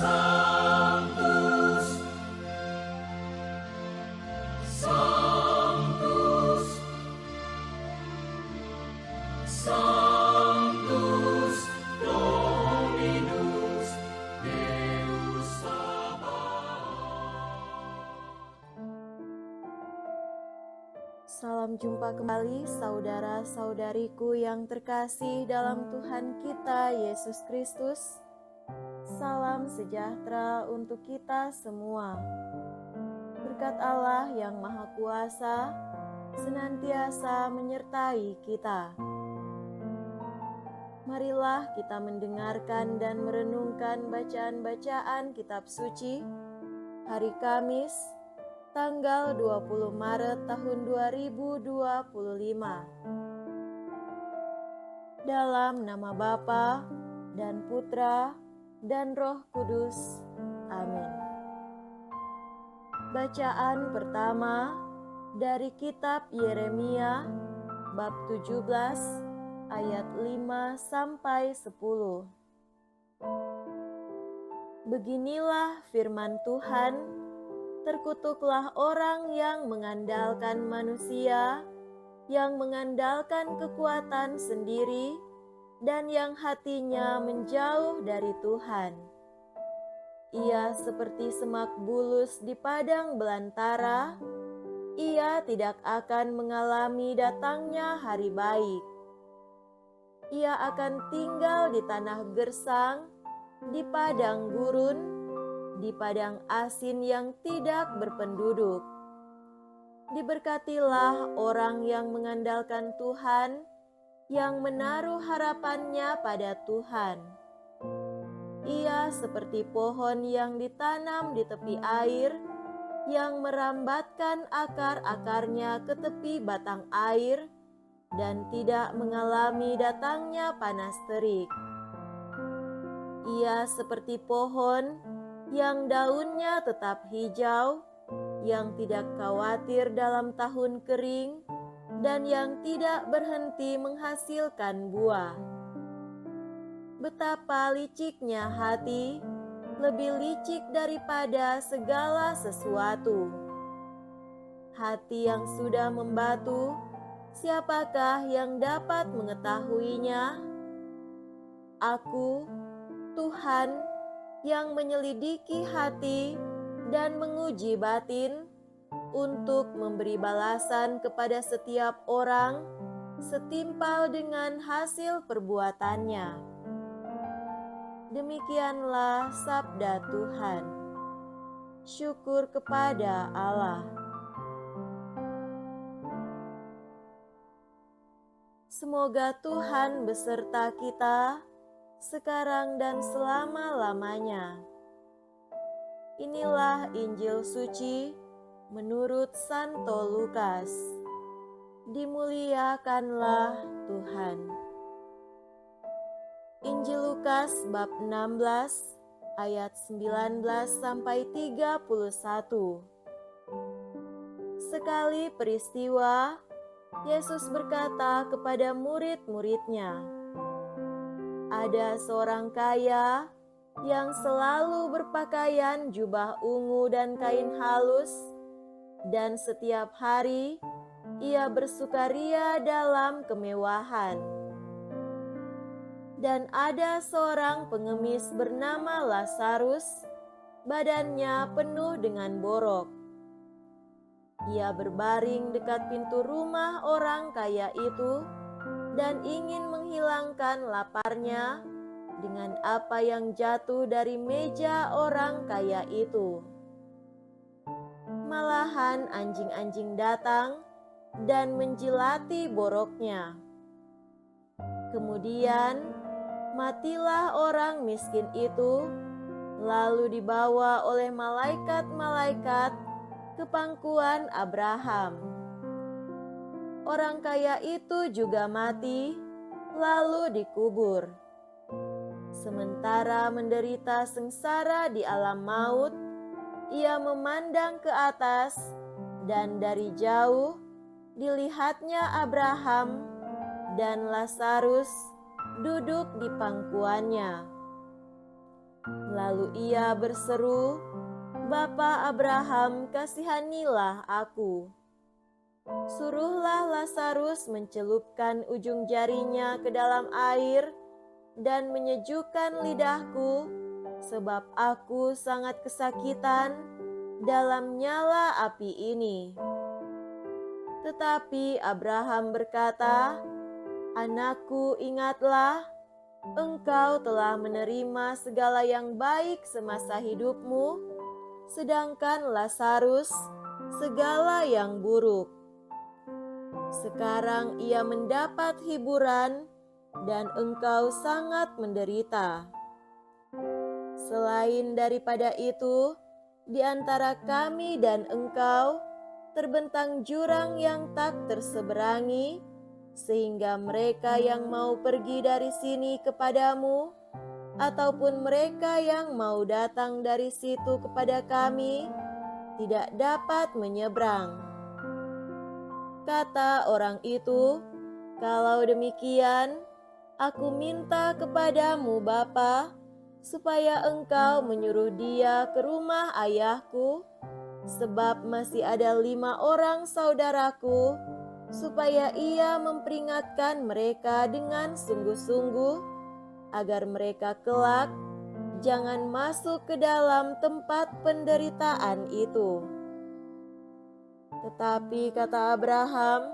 Sanctus, Sanctus, Sanctus Dominus Deus Sabaoth. Salam jumpa kembali saudara-saudariku yang terkasih dalam Tuhan kita Yesus Kristus. Salam sejahtera untuk kita semua. Berkat Allah yang Maha Kuasa senantiasa menyertai kita. Marilah kita mendengarkan dan merenungkan bacaan-bacaan kitab suci hari Kamis, tanggal 20 Maret tahun 2025. Dalam nama Bapa dan Putra dan Roh Kudus. Amin. Bacaan pertama dari kitab Yeremia bab 17 ayat 5 sampai 10. Beginilah firman Tuhan, terkutuklah orang yang mengandalkan manusia, yang mengandalkan kekuatan sendiri, dan yang hatinya menjauh dari Tuhan. Ia seperti semak bulus di padang belantara, ia tidak akan mengalami datangnya hari baik. Ia akan tinggal di tanah gersang, di padang gurun, di padang asin yang tidak berpenduduk. Diberkatilah orang yang mengandalkan Tuhan, yang menaruh harapannya pada Tuhan. Ia seperti pohon yang ditanam di tepi air, yang merambatkan akar-akarnya ke tepi batang air, dan tidak mengalami datangnya panas terik. Ia seperti pohon yang daunnya tetap hijau, yang tidak khawatir dalam tahun kering, dan yang tidak berhenti menghasilkan buah. Betapa liciknya hati, lebih licik daripada segala sesuatu. Hati yang sudah membatu, siapakah yang dapat mengetahuinya? Aku, Tuhan, yang menyelidiki hati dan menguji batin, untuk memberi balasan kepada setiap orang setimpal dengan hasil perbuatannya. Demikianlah sabda Tuhan. Syukur kepada Allah. Semoga Tuhan beserta kita sekarang dan selama-lamanya. Inilah Injil suci menurut Santo Lukas. Dimuliakanlah Tuhan. Injil Lukas bab 16 ayat 19 sampai 31. Sekali peristiwa, Yesus berkata kepada murid-muridnya, "Ada seorang kaya yang selalu berpakaian jubah ungu dan kain halus, dan setiap hari ia bersukaria dalam kemewahan. Dan ada seorang pengemis bernama Lazarus, badannya penuh dengan borok. Ia berbaring dekat pintu rumah orang kaya itu dan ingin menghilangkan laparnya dengan apa yang jatuh dari meja orang kaya itu. Malahan anjing-anjing datang dan menjilati boroknya. Kemudian matilah orang miskin itu, lalu dibawa oleh malaikat-malaikat ke pangkuan Abraham. Orang kaya itu juga mati, lalu dikubur. Sementara menderita sengsara di alam maut, ia memandang ke atas, dan dari jauh dilihatnya Abraham dan Lazarus duduk di pangkuannya. Lalu ia berseru, "Bapa Abraham, kasihanilah aku. Suruhlah Lazarus mencelupkan ujung jarinya ke dalam air dan menyejukkan lidahku, sebab aku sangat kesakitan dalam nyala api ini." Tetapi Abraham berkata, "Anakku, ingatlah, engkau telah menerima segala yang baik semasa hidupmu, sedangkan Lazarus segala yang buruk. Sekarang ia mendapat hiburan dan engkau sangat menderita. Selain daripada itu, di antara kami dan engkau terbentang jurang yang tak terseberangi, sehingga mereka yang mau pergi dari sini kepadamu, ataupun mereka yang mau datang dari situ kepada kami, tidak dapat menyeberang." Kata orang itu, "Kalau demikian, aku minta kepadamu Bapa, supaya engkau menyuruh dia ke rumah ayahku, sebab masih ada 5 orang saudaraku, supaya ia memperingatkan mereka dengan sungguh-sungguh, agar mereka kelak jangan masuk ke dalam tempat penderitaan itu." Tetapi kata Abraham,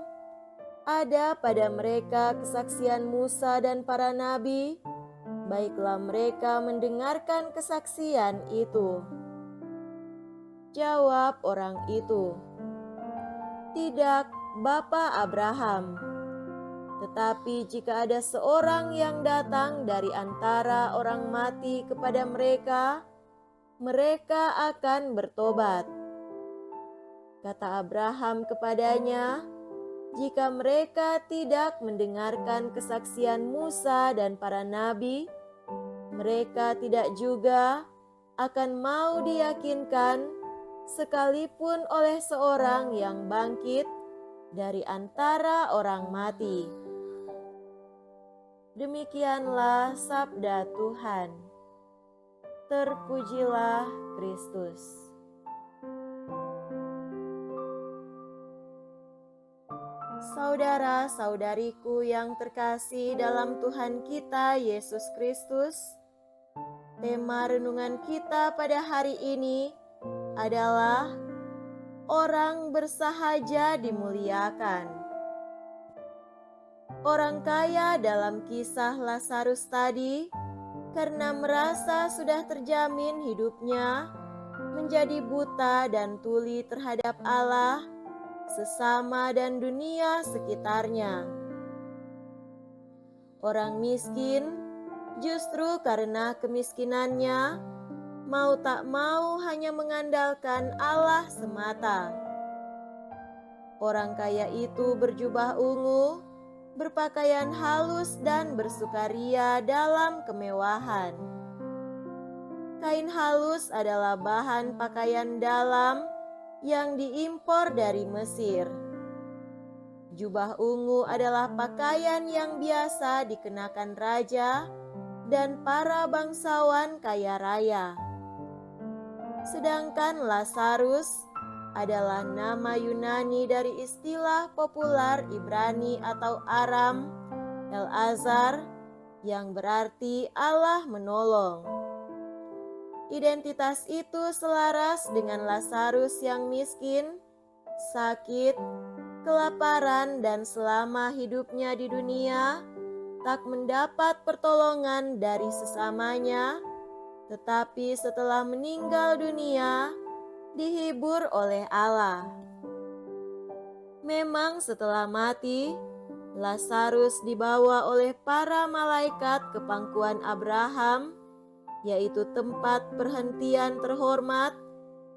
"Ada pada mereka kesaksian Musa dan para nabi, baiklah mereka mendengarkan kesaksian itu." Jawab orang itu, "Tidak, Bapa Abraham. Tetapi jika ada seorang yang datang dari antara orang mati kepada mereka, mereka akan bertobat." Kata Abraham kepadanya, "Jika mereka tidak mendengarkan kesaksian Musa dan para nabi, mereka tidak juga akan mau diyakinkan sekalipun oleh seorang yang bangkit dari antara orang mati." Demikianlah sabda Tuhan. Terpujilah Kristus. Saudara-saudariku yang terkasih dalam Tuhan kita Yesus Kristus, tema renungan kita pada hari ini adalah orang bersahaja dimuliakan. Orang kaya dalam kisah Lazarus tadi, karena merasa sudah terjamin hidupnya, menjadi buta dan tuli terhadap Allah, sesama dan dunia sekitarnya. Orang miskin justru karena kemiskinannya mau tak mau hanya mengandalkan Allah semata. Orang kaya itu berjubah ungu, berpakaian halus dan bersukaria dalam kemewahan. Kain halus adalah bahan pakaian dalam yang diimpor dari Mesir. Jubah ungu adalah pakaian yang biasa dikenakan raja dan para bangsawan kaya raya. Sedangkan Lazarus adalah nama Yunani dari istilah populer Ibrani atau Aram, El-Azar, yang berarti Allah menolong. Identitas itu selaras dengan Lazarus yang miskin, sakit, kelaparan, dan selama hidupnya di dunia tak mendapat pertolongan dari sesamanya, tetapi setelah meninggal dunia dihibur oleh Allah. Memang setelah mati, Lazarus dibawa oleh para malaikat ke pangkuan Abraham, yaitu tempat perhentian terhormat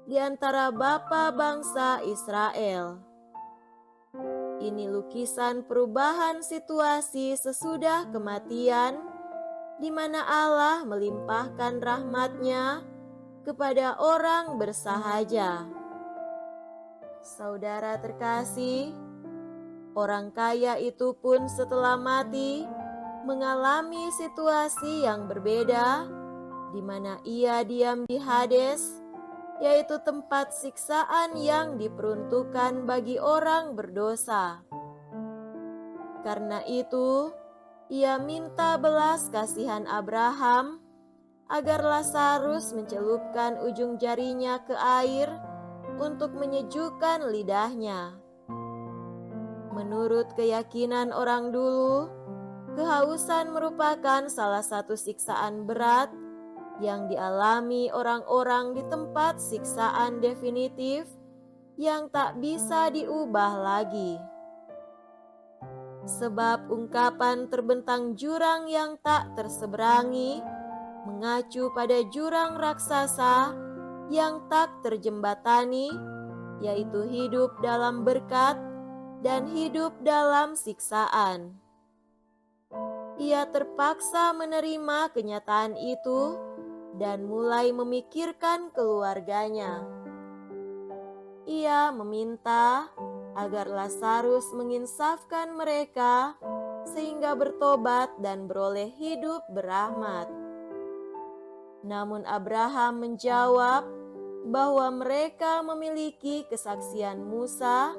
di antara bapa bangsa Israel. Ini lukisan perubahan situasi sesudah kematian, di mana Allah melimpahkan rahmat-Nya kepada orang bersahaja. Saudara terkasih, orang kaya itu pun setelah mati mengalami situasi yang berbeda di mana ia diam di Hades, yaitu tempat siksaan yang diperuntukkan bagi orang berdosa. Karena itu, ia minta belas kasihan Abraham agar Lazarus mencelupkan ujung jarinya ke air untuk menyejukkan lidahnya. Menurut keyakinan orang dulu, kehausan merupakan salah satu siksaan berat yang dialami orang-orang di tempat siksaan definitif yang tak bisa diubah lagi. Sebab ungkapan terbentang jurang yang tak terseberangi mengacu pada jurang raksasa yang tak terjembatani, yaitu hidup dalam berkat dan hidup dalam siksaan. Ia terpaksa menerima kenyataan itu dan mulai memikirkan keluarganya. Ia meminta agar Lazarus menginsafkan mereka sehingga bertobat dan beroleh hidup berahmat. Namun Abraham menjawab bahwa mereka memiliki kesaksian Musa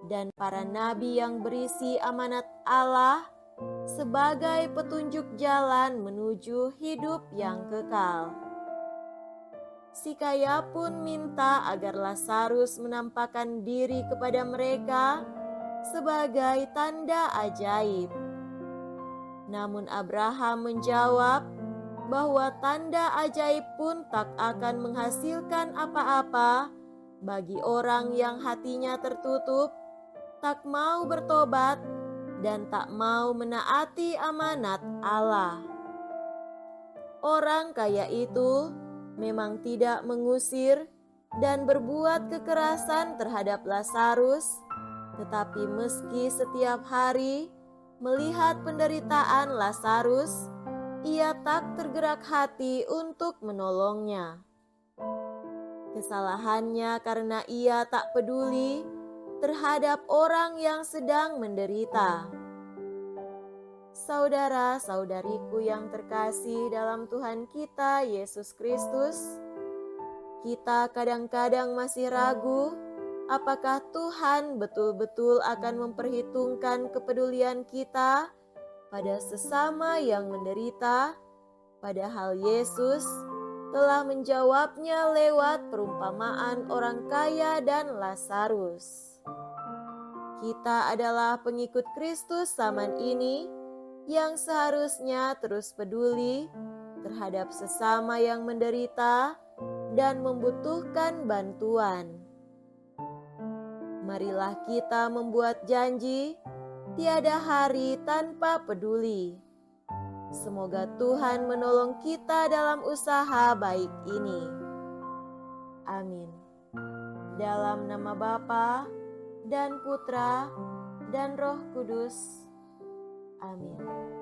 dan para nabi yang berisi amanat Allah sebagai petunjuk jalan menuju hidup yang kekal. Si kaya pun minta agar Lazarus menampakkan diri kepada mereka sebagai tanda ajaib. Namun Abraham menjawab bahwa tanda ajaib pun tak akan menghasilkan apa-apa bagi orang yang hatinya tertutup, tak mau bertobat, dan tak mau menaati amanat Allah. Orang kaya itu memang tidak mengusir dan berbuat kekerasan terhadap Lazarus, tetapi meski setiap hari melihat penderitaan Lazarus, ia tak tergerak hati untuk menolongnya. Kesalahannya karena ia tak peduli terhadap orang yang sedang menderita. Saudara-saudariku yang terkasih dalam Tuhan kita Yesus Kristus, kita kadang-kadang masih ragu apakah Tuhan betul-betul akan memperhitungkan kepedulian kita pada sesama yang menderita, padahal Yesus telah menjawabnya lewat perumpamaan orang kaya dan Lazarus. Kita adalah pengikut Kristus zaman ini yang seharusnya terus peduli terhadap sesama yang menderita dan membutuhkan bantuan. Marilah kita membuat janji tiada hari tanpa peduli. Semoga Tuhan menolong kita dalam usaha baik ini. Amin. Dalam nama Bapa dan Putra dan Roh Kudus. Amin.